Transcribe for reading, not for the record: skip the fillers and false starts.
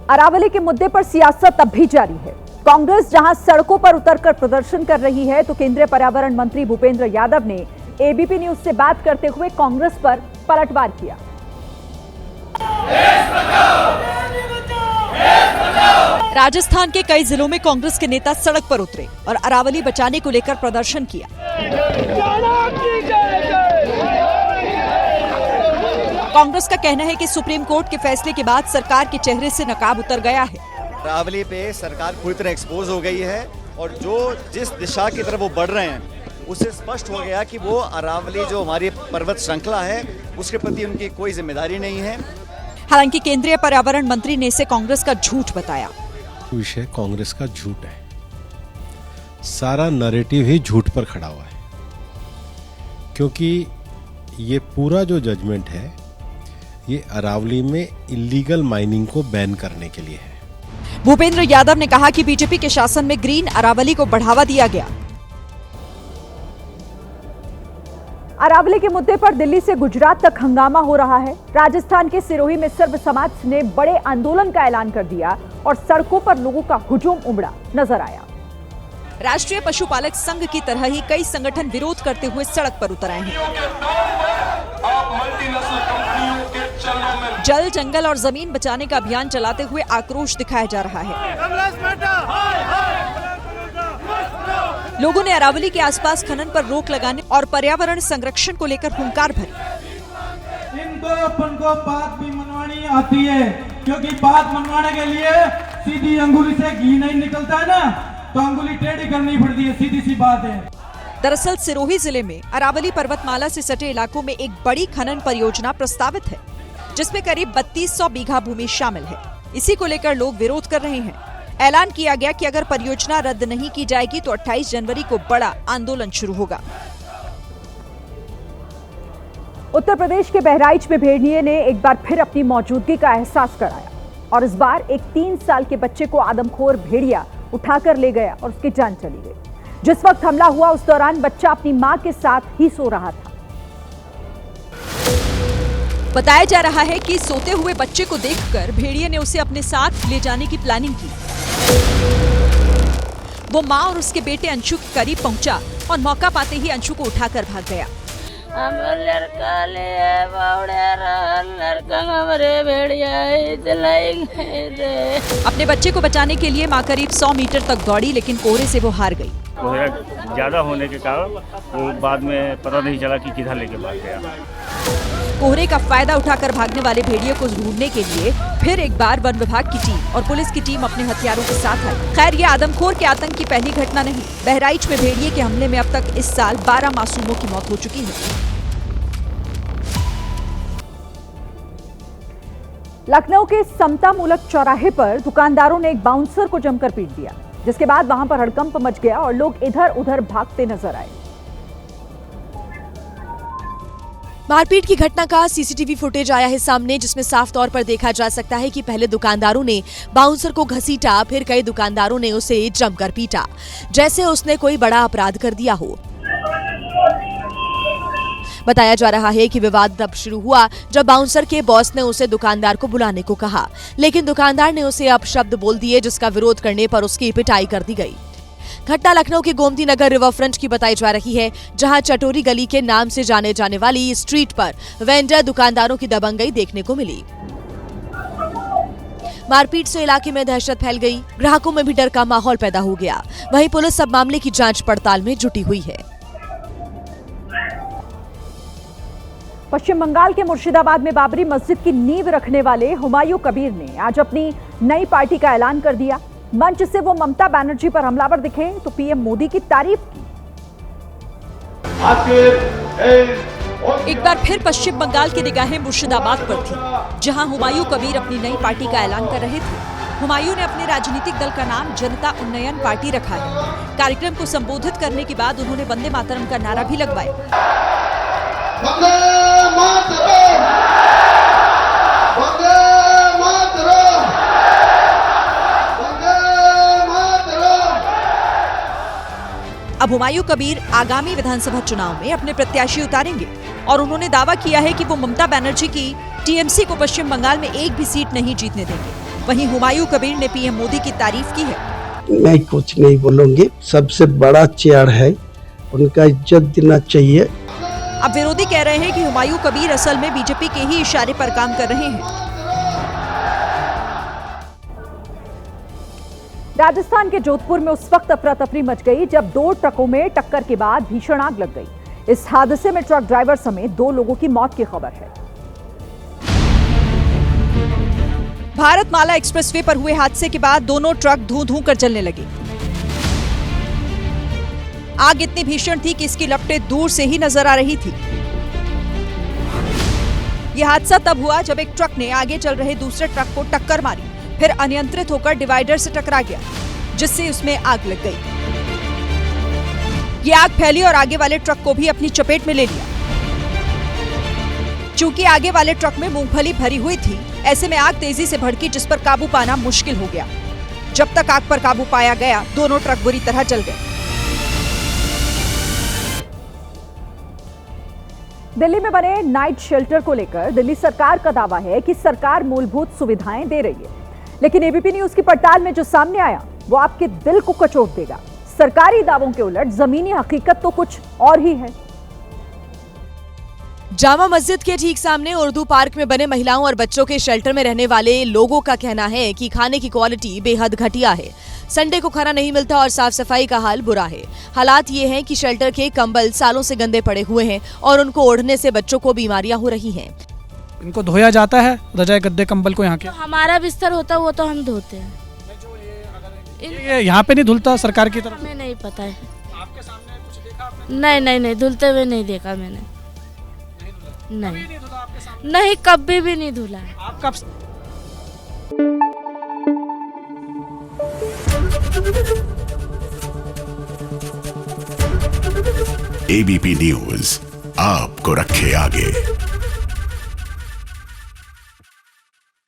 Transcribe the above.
अरावली के मुद्दे पर सियासत अब भी जारी है। कांग्रेस जहां सड़कों पर उतरकर प्रदर्शन कर रही है, तो केंद्रीय पर्यावरण मंत्री भूपेंद्र यादव ने एबीपी न्यूज से बात करते हुए कांग्रेस पर पलटवार किया। राजस्थान के कई जिलों में कांग्रेस के नेता सड़क पर उतरे और अरावली बचाने को लेकर प्रदर्शन किया। कांग्रेस का कहना है कि सुप्रीम कोर्ट के फैसले के बाद सरकार के चेहरे से नकाब उतर गया है। अरावली पे सरकार पूरी तरह एक्सपोज हो गई है और जिस दिशा की तरफ वो बढ़ रहे हैं उससे स्पष्ट हो गया कि वो अरावली जो हमारी पर्वत श्रृंखला है उसके प्रति उनकी कोई जिम्मेदारी नहीं है। हालांकि केंद्रीय पर्यावरण मंत्री ने इसे कांग्रेस का झूठ बताया। विषय कांग्रेस का झूठ है, सारा नैरेटिव ही झूठ पर खड़ा हुआ है, क्योंकि ये पूरा जो जजमेंट है ये अरावली में इलीगल माइनिंग को बैन करने के लिए है। भूपेंद्र यादव ने कहा कि बीजेपी के शासन में ग्रीन अरावली को बढ़ावा दिया गया। अरावली के मुद्दे पर दिल्ली से गुजरात तक हंगामा हो रहा है। राजस्थान के सिरोही में सर्व समाज ने बड़े आंदोलन का ऐलान कर दिया और सड़कों पर लोगों का हुजूम उमड़ा नजर आया। राष्ट्रीय पशुपालक संघ की तरह ही कई संगठन विरोध करते हुए सड़क पर उतर आए हैं। जल, जंगल और जमीन बचाने का अभियान चलाते हुए आक्रोश दिखाया जा रहा है। लोगों ने अरावली के आसपास खनन पर रोक लगाने और पर्यावरण संरक्षण को लेकर हुंकार भरी। इनको अपन को बात भी मनवानी आती है, क्योंकि बात मनवाने के लिए सीधी अंगुली से घी नहीं निकलता है ना, तो अंगुली टेढ़ी करनी पड़ती है, सीधी सी बात है। दरअसल सिरोही जिले में अरावली पर्वतमाला से सटे इलाकों में एक बड़ी खनन परियोजना प्रस्तावित है, जिसमें करीब 3200 बीघा भूमि शामिल है। इसी को लेकर लोग विरोध कर रहे हैं। ऐलान किया गया कि अगर परियोजना रद्द नहीं की जाएगी तो 28 जनवरी को बड़ा आंदोलन शुरू होगा। उत्तर प्रदेश के बहराइच में भेड़िए ने एक बार फिर अपनी मौजूदगी का एहसास कराया और इस बार एक 3 साल के बच्चे को आदमखोर भेड़िया उठाकर ले गया और उसकी जान चली गई। जिस वक्त हमला हुआ उस दौरान बच्चा अपनी मां के साथ ही सो रहा था। बताया जा रहा है कि सोते हुए बच्चे को देखकर भेड़िए ने उसे अपने साथ ले जाने की प्लानिंग की। वो मां और उसके बेटे अंशु के करीब पहुंचा और मौका पाते ही अंशु को उठाकर भाग गया। अपने बच्चे को बचाने के लिए मां करीब 100 मीटर तक दौड़ी, लेकिन कोहरे से वो हार गई। कोहरा ज्यादा होने के कारण वो बाद में पता नहीं चला कि किधर लेके भाग गया। कोहरे का फायदा उठाकर भागने वाले भेड़िए को ढूंढने के लिए फिर एक बार वन विभाग की टीम और पुलिस की टीम अपने हथियारों के साथ आई। खैर, ये आदमखोर के आतंक की पहली घटना नहीं। बहराइच में भेड़िए के हमले में अब तक इस साल 12 मासूमों की मौत हो चुकी है। लखनऊ के समतामूलक चौराहे पर दुकानदारों ने एक बाउंसर को जमकर पीट दिया, जिसके बाद वहां पर हड़कंप मच गया और लोग इधर उधर भागते नजर आए। मारपीट की घटना का सीसीटीवी फुटेज आया है सामने, जिसमें साफ तौर पर देखा जा सकता है कि पहले दुकानदारों ने बाउंसर को घसीटा, फिर कई दुकानदारों ने उसे जमकर पीटा, जैसे उसने कोई बड़ा अपराध कर दिया हो। बताया जा रहा है कि विवाद तब शुरू हुआ जब बाउंसर के बॉस ने उसे दुकानदार को बुलाने को कहा, लेकिन दुकानदार ने उसे अपशब्द बोल दिए, जिसका विरोध करने पर उसकी पिटाई कर दी गई। घटना लखनऊ के गोमती नगर रिवर फ्रंट की बताई जा रही है, जहां चटोरी गली के नाम से जाने जाने वाली स्ट्रीट पर वेंडर दुकानदारों की दबंगई देखने को मिली। मारपीट से इलाके में दहशत फैल गई, ग्राहकों में भी डर का माहौल पैदा हो गया। वहीं पुलिस अब मामले की जांच पड़ताल में जुटी हुई है। पश्चिम बंगाल के मुर्शिदाबाद में बाबरी मस्जिद की नींव रखने वाले हुमायूं कबीर ने आज अपनी नई पार्टी का ऐलान कर दिया। मंच से वो ममता बनर्जी पर हमलावर दिखे तो पीएम मोदी की तारीफ की। एक बार फिर पश्चिम बंगाल की निगाहें मुर्शिदाबाद पर थी, जहां हुमायूं कबीर अपनी नई पार्टी का ऐलान कर रहे थे। हुमायूं ने अपने राजनीतिक दल का नाम जनता उन्नयन पार्टी रखा है। कार्यक्रम को संबोधित करने के बाद उन्होंने वंदे मातरम का नारा भी लगवाया। अब हुमायूं कबीर आगामी विधानसभा चुनाव में अपने प्रत्याशी उतारेंगे और उन्होंने दावा किया है कि वो ममता बनर्जी की टीएमसी को पश्चिम बंगाल में एक भी सीट नहीं जीतने देंगे। वहीं हुमायूं कबीर ने पीएम मोदी की तारीफ की है। मैं कुछ नहीं बोलूंगी, सबसे बड़ा चेयर है, उनका इज्जत देना चाहिए। अब विरोधी कह रहे हैं कि हुमायूं कबीर असल में बीजेपी के ही इशारे पर काम कर रहे हैं। राजस्थान के जोधपुर में उस वक्त अफरा तफरी मच गई जब 2 ट्रकों में टक्कर के बाद भीषण आग लग गई। इस हादसे में ट्रक ड्राइवर समेत 2 लोगों की मौत की खबर है। भारतमाला एक्सप्रेसवे पर हुए हादसे के बाद दोनों ट्रक धूं-धूं कर जलने लगे। आग इतनी भीषण थी कि इसकी लपटें दूर से ही नजर आ रही थी। यह हादसा तब हुआ जब एक ट्रक ने आगे चल रहे दूसरे ट्रक को टक्कर मारी, फिर अनियंत्रित होकर डिवाइडर से टकरा गया, जिससे उसमें आग लग गई। ये आग फैली और आगे वाले ट्रक को भी अपनी चपेट में ले लिया। चूंकि आगे वाले ट्रक में मूंगफली भरी हुई थी, ऐसे में आग तेजी से भड़की, जिस पर काबू पाना मुश्किल हो गया। जब तक आग पर काबू पाया गया, दोनों ट्रक बुरी तरह जल गए। दिल्ली में बने नाइट शेल्टर को लेकर दिल्ली सरकार का दावा है कि सरकार मूलभूत सुविधाएं दे रही है, लेकिन एबीपी न्यूज की पड़ताल में जो सामने आया वो आपके दिल को कचोट देगा। सरकारी दावों के उलट जमीनी हकीकत तो कुछ और ही है। जामा मस्जिद के ठीक सामने उर्दू पार्क में बने महिलाओं और बच्चों के शेल्टर में रहने वाले लोगों का कहना है कि खाने की क्वालिटी बेहद घटिया है। संडे को खाना नहीं मिलता और साफ सफाई का हाल बुरा है। हालात ये हैं कि शेल्टर के कंबल सालों से गंदे पड़े हुए हैं और उनको ओढ़ने से बच्चों को बीमारियां हो रही हैं। इनको धोया जाता है, रजाई गद्दे कंबल को यहाँ के? तो हमारा बिस्तर होता है वो तो हम धोते हैं। ये यहाँ पे नहीं धुलता सरकार की तरफ? हमें नहीं पता है। आपके सामने कुछ देखा आपने? नहीं धुलते हुए नहीं देखा मैंने। नहीं कभी भी नहीं धुला है। आप कब? एबीपी न्यूज आपको रखे आगे।